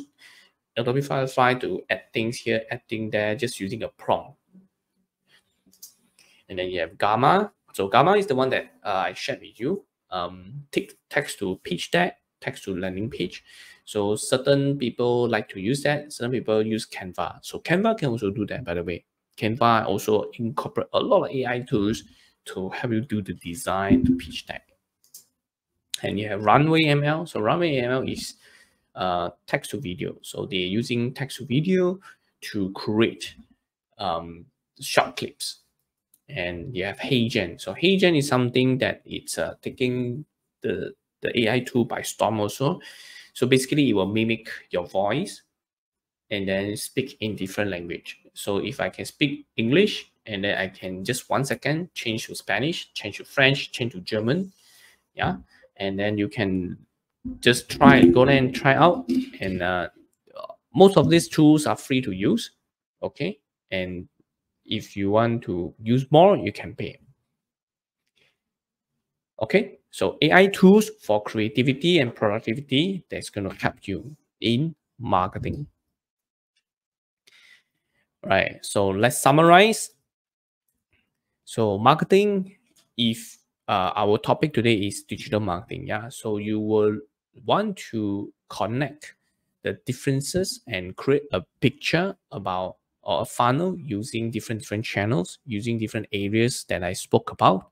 Adobe Firefly to add things here, add things there, just using a prompt. And then you have Gamma. So Gamma is the one that I shared with you. Text to pitch deck, text to landing page. So certain people like to use that. Certain people use Canva. So Canva can also do that, by the way. Canva also incorporate a lot of AI tools to help you do the design, to pitch deck. And you have Runway ML. So Runway ML is text to video. So they're using text to video to create short clips. And you have HeyGen. So HeyGen is something that it's taking the AI tool by storm also. So basically, it will mimic your voice and then speak in different language. So if I can speak English, and then I can just 1 second change to Spanish, change to French, change to German, yeah, and then you can just go there and try out. And most of these tools are free to use, okay? And if you want to use more, you can pay. Okay, so AI tools for creativity and productivity that's going to help you in marketing. Right, so let's summarize. So marketing, if our topic today is digital marketing, yeah, so you will want to connect the differences and create a picture about, or a funnel using different channels, using different areas that I spoke about.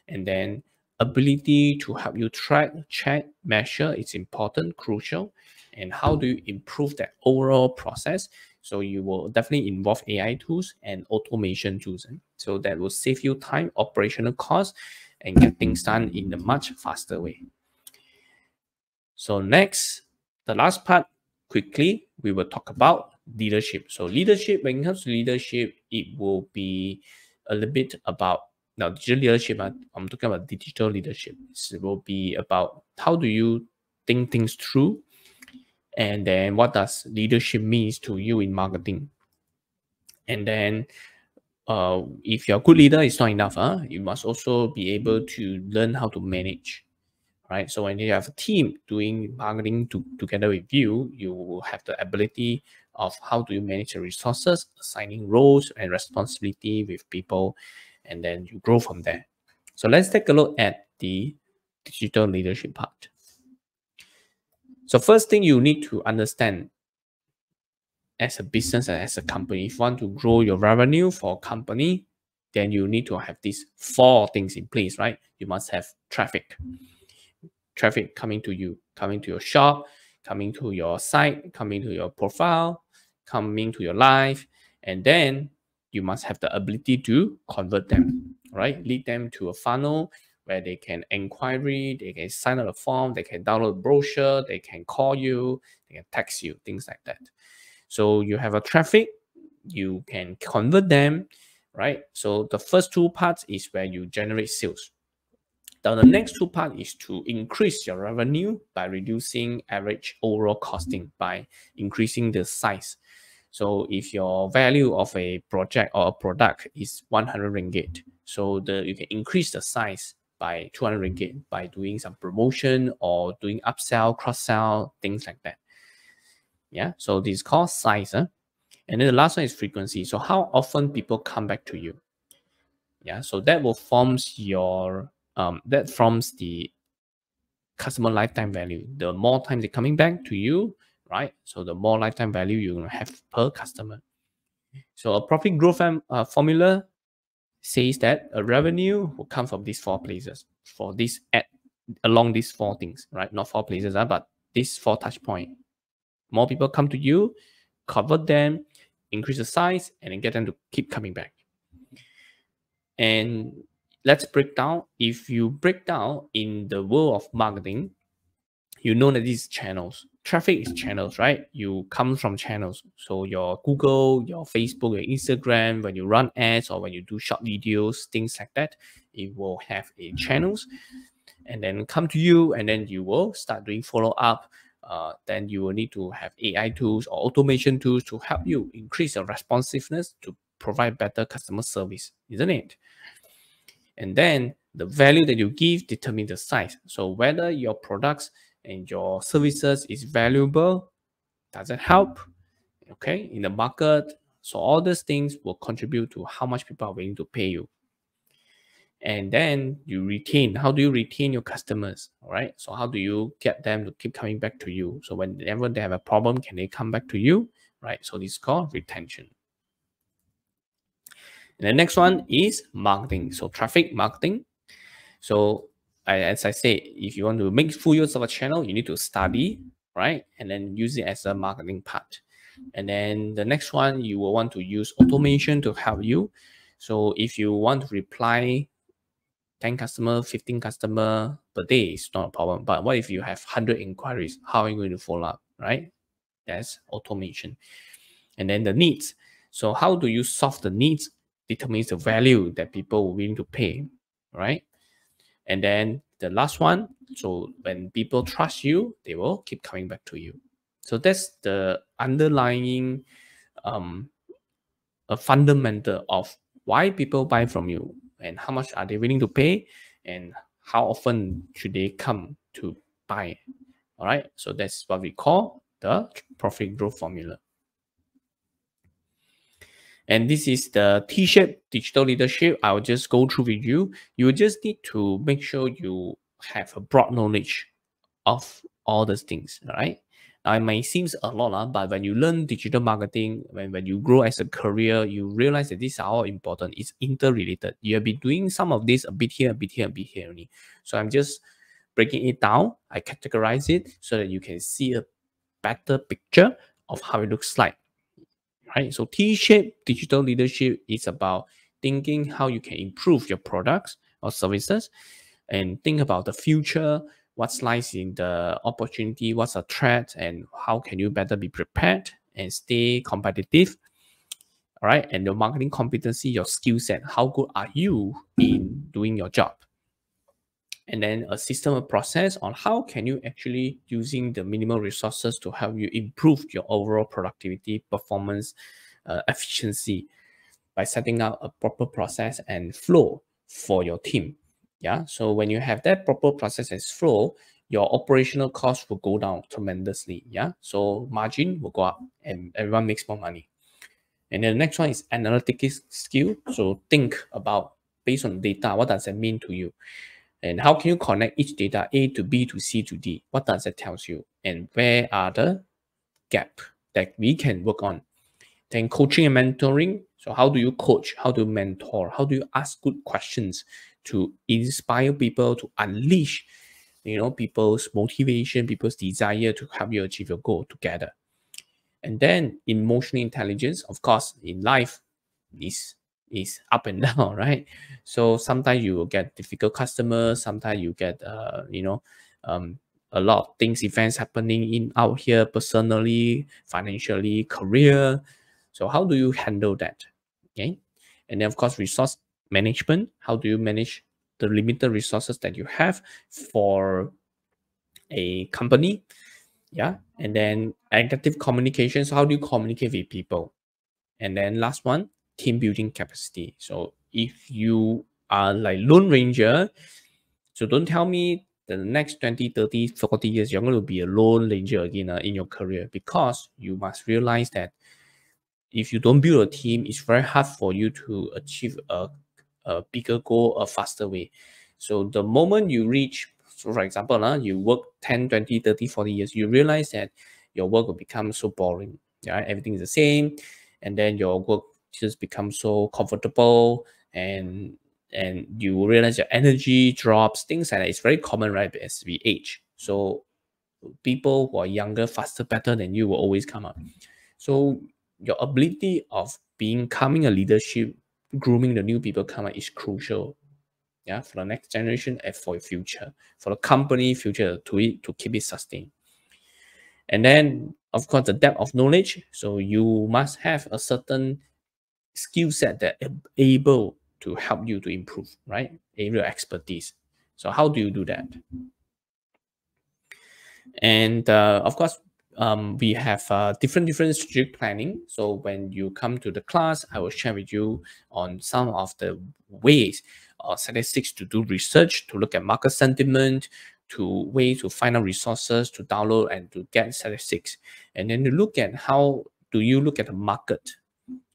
And then ability to help you track, check, measure is important, crucial. And how do you improve that overall process? So you will definitely involve AI tools and automation tools. So that will save you time, operational costs, and get things done in a much faster way. So next, the last part, quickly, we will talk about leadership. So leadership, when it comes to leadership, it will be a little bit about, now digital leadership, I'm talking about digital leadership. It will be about how do you think things through, and then what does leadership means to you in marketing. And then if you're a good leader, it's not enough. You must also be able to learn how to manage. Right, so when you have a team doing marketing together with you, you will have the ability of how do you manage the resources, assigning roles and responsibility with people, and then you grow from there. So let's take a look at the digital leadership part. So first thing you need to understand as a business and as a company, if you want to grow your revenue for a company, then you need to have these 4 things in place, right? You must have traffic coming to you, coming to your shop, coming to your site, coming to your profile, coming to your live, and then you must have the ability to convert them, right? Lead them to a funnel where they can inquiry, they can sign up a form, they can download a brochure, they can call you, they can text you, things like that. So you have a traffic, you can convert them, right? So the first 2 parts is where you generate sales. Now, the next 2 parts is to increase your revenue by reducing average overall costing by increasing the size. So if your value of a project or a product is 100 ringgit, so you can increase the size by 200 ringgit by doing some promotion or doing upsell, cross-sell, things like that. Yeah, so this is called size. And then the last one is frequency. So how often people come back to you. Yeah, so that will forms your that forms the customer lifetime value. The more time they're coming back to you, right? So the more lifetime value you're gonna have per customer. So a profit growth formula says that a revenue will come from these 4 places for this along these 4 things, right? Not 4 places, but these 4 touch point. More people come to you, convert them, increase the size, and then get them to keep coming back. And let's break down. If you break down in the world of marketing, you know that these channels, traffic is channels, right? You come from channels. So your Google, your Facebook, your Instagram, when you run ads or when you do short videos, things like that, it will have a channels and then come to you, and then you will start doing follow up. Then you will need to have AI tools or automation tools to help you increase your responsiveness to provide better customer service, isn't it? And then the value that you give determines the size. So whether your products and your services is valuable, does it help, okay, in the market? So all these things will contribute to how much people are willing to pay you. And then you retain. How do you retain your customers? All right. So how do you get them to keep coming back to you? So whenever they have a problem, can they come back to you? Right. So this is called retention. And the next one is marketing. So traffic marketing. So as I say, if you want to make full use of a channel, you need to study, right? And then use it as a marketing part. And then the next one, you will want to use automation to help you. So if you want to reply 10 customer, 15 customer per day, it's not a problem. But what if you have 100 inquiries? How are you going to follow up, right? That's automation. And then the needs. So how do you solve the needs determines the value that people will willing to pay, right? And then the last one, so when people trust you, they will keep coming back to you. So that's the underlying a fundamental of why people buy from you and how much are they willing to pay and how often should they come to buy. All right, so that's what we call the profit growth formula. And this is the T-shaped digital leadership. I'll just go through with you. You just need to make sure you have a broad knowledge of all those things, right? Now, it may seem a lot, but when you learn digital marketing, when you grow as a career, you realize that these are all important. It's interrelated. You have been doing some of this a bit here, a bit here, a bit here only. So I'm just breaking it down. I categorize it so that you can see a better picture of how it looks like. Right? So T-shaped digital leadership is about thinking how you can improve your products or services and think about the future, what lies in the opportunity, what's a threat, and how can you better be prepared and stay competitive. All right. And your marketing competency, your skill set, how good are you in doing your job? And then a system of process on how can you actually using the minimal resources to help you improve your overall productivity, performance, efficiency by setting out a proper process and flow for your team. Yeah. So when you have that proper process and flow, your operational costs will go down tremendously. Yeah. So margin will go up and everyone makes more money. And then the next one is analytical skill. So think about based on data, what does that mean to you? And how can you connect each data A to B to C to D? What does that tell you? And where are the gaps that we can work on? Then coaching and mentoring. So how do you coach? How do you mentor? How do you ask good questions to inspire people to unleash, people's motivation, people's desire to help you achieve your goal together? And then emotional intelligence, of course, in life is up and down, right? So sometimes you will get difficult customers, sometimes you get a lot of things, events happening in out here personally, financially, career. So how do you handle that? Okay. And then of course resource management. How do you manage the limited resources that you have for a company? Yeah. And then effective communication. So how do you communicate with people? And then last one, team building capacity. So if you are like Lone Ranger, so don't tell me the next 20, 30, 40 years, you're going to be a Lone Ranger again in your career, because you must realize that if you don't build a team, it's very hard for you to achieve a bigger goal a faster way. So the moment you reach, so for example, you work 10, 20, 30, 40 years, you realize that your work will become so boring. Yeah, everything is the same. And then your work just becomes so comfortable, and you realize your energy drops, things like that. It's very common, right, as we age. So people who are younger, faster, better than you will always come up. So your ability of becoming a leadership, grooming the new people come up is crucial. Yeah, for the next generation and for your future, for the company future to keep it sustained. And then of course the depth of knowledge. So you must have a certain skill set that able to help you to improve, right? Area expertise. So how do you do that? And of course, we have different strategic planning. So when you come to the class, I will share with you on some of the ways or statistics to do research, to look at market sentiment, to ways to find out resources, to download and to get statistics. And then to look at how do you look at the market.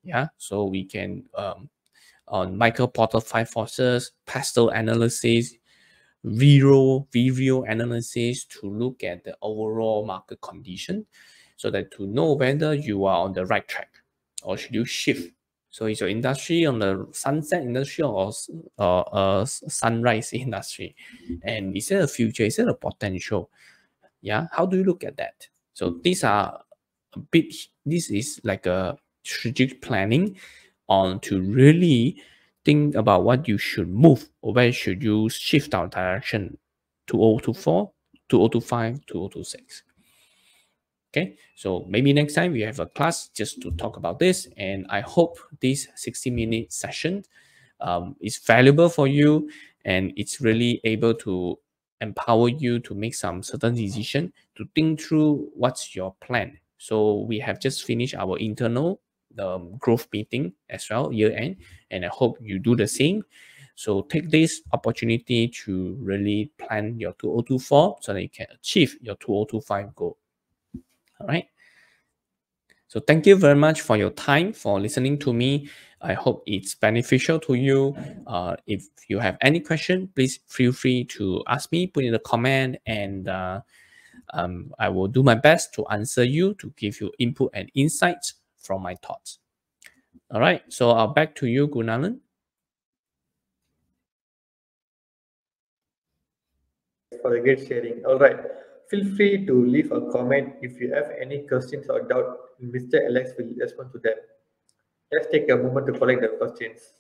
Yeah, so we can on Michael Porter 5 forces, pastel analysis, video analysis to look at the overall market condition, so that to know whether you are on the right track or should you shift So is your industry on the sunset industry or sunrise industry? And is there a future? Is there a potential? Yeah, how do you look at that? So these are a bit, this is like a strategic planning on to really think about what you should move or where should you shift our direction to 2024, to 2025, to 2026. Okay, so maybe next time we have a class just to talk about this. And I hope this 60-minute session is valuable for you, and it's really able to empower you to make some certain decision, to think through what's your plan. So we have just finished our internal growth meeting as well, year end, and I hope you do the same. So take this opportunity to really plan your 2024 so that you can achieve your 2025 goal. All right. So thank you very much for your time, for listening to me. I hope it's beneficial to you. If you have any question, please feel free to ask me, put in the comment, and I will do my best to answer you, to give you input and insights from my thoughts. All right. So I'll back to you, Gunalan. For the great sharing. All right. Feel free to leave a comment if you have any questions or doubt. Mr. Alex will respond to them. Let's take a moment to collect the questions.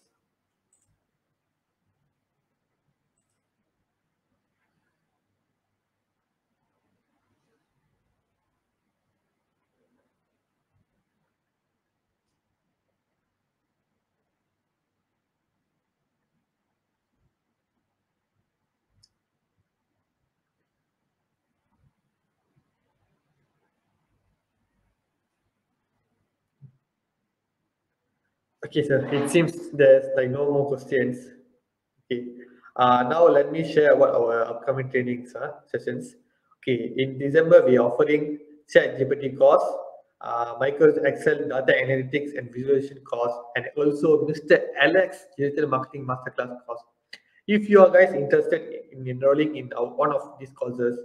Okay, sir. It seems there's like no more questions. Okay. Now let me share what our upcoming trainings sessions. Okay. In December, we are offering ChatGPT course, Microsoft Excel data analytics and visualization course, and also Mr. Alex digital marketing masterclass course. If you are guys interested in enrolling in one of these courses,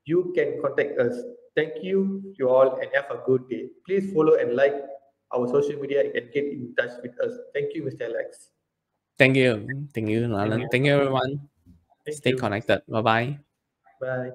you can contact us. Thank you all, and have a good day. Please follow and like our social media and get in touch with us. Thank you, Mr. Alex. Thank you. Thank you, Gunalan. Thank you, everyone. Thank Stay you. connected. Bye-bye. Bye.